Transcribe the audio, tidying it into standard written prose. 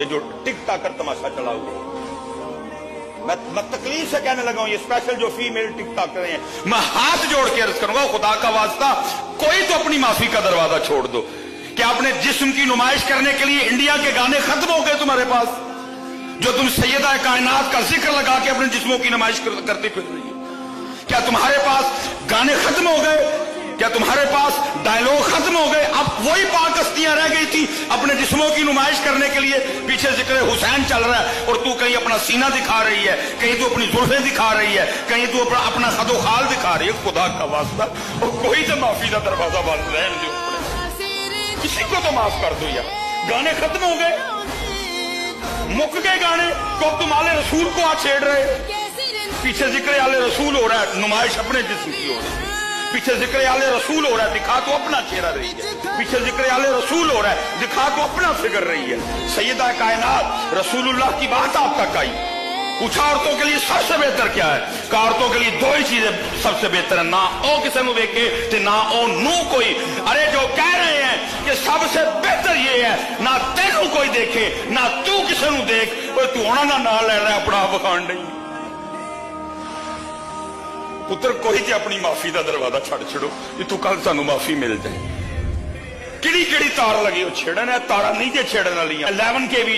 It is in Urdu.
یہ جو ٹک ٹاک کر تماشا چلا ہوا میں تکلیف سے کہنے لگا ہوں، یہ اسپیشل جو فیمیل ٹک ٹاک کر رہے ہیں، میں ہاتھ جوڑ کے عرض کروں گا خدا کا واسطہ کوئی تو اپنی معافی کا دروازہ چھوڑ دو کہ اپنے جسم کی نمائش کرنے کے لیے انڈیا کے گانے ختم ہو گئے تمہارے پاس، جو تم سیدہ کائنات کا ذکر لگا کے اپنے جسموں کی نمائش کرتے پھر رہی ہے؟ کیا تمہارے پاس گانے ختم ہو گئے؟ کیا تمہارے پاس ڈائلوگ ختم ہو گئے؟ اب وہی پاک ہستیاں رہ گئی تھی اپنے جسموں کی نمائش کرنے کے لیے، پیچھے ذکر حسین چل رہا ہے اور تو کہیں اپنا سینہ دکھا رہی ہے، کہیں تو اپنی زلفیں دکھا رہی ہے، کہیں تو اپنا خد و خال دکھا رہی ہے۔ خدا کا واسطہ اور کوئی تو معافی کا دروازہ بند رہن جو کسی کو تو معاف کر دو یار۔ گانے ختم ہو گئے، مک گئے گانے، تو اب تم آل رسول کو چھیڑ رہے، پیچھے ذکر آل رسول ہو رہا ہے، نمائش اپنے جسم کی ہو رہی ہے، پیچھے ذکر آل رسول ہو رہا ہے، دکھا تو اپنا چہرہ رہی ہے، پیچھے ذکر آل رسول ہو رہا ہے، دکھا تو اپنا فگر رہی ہے۔ سیدہ کائنات رسول اللہ کی بات آپ تک آئی، پوچھا عورتوں کے لیے سب سے بہتر کیا ہے؟ کہا عورتوں کے لیے دو ہی چیزیں سب سے بہتر ہیں، نہ او کسی نو دیکھے تے نہ او نو کوئی۔ ارے جو کہہ رہے ہیں کہ سب سے بہتر یہ ہے نہ تینوں کوئی دیکھے نہ تو کسی نو دیکھ، تو ہونا نہ لے رہا ہے اپنا بخان نہیں پتر، کوئی تے اپنی معافی دا دروازہ چھڑ چھڑو کہ تو کل سانو معافی مل جائے۔ کیڑی کیڑی تار لگی ہو چھڑن ہے، تارا نہیں جے چھڑن والی 11 کے بھی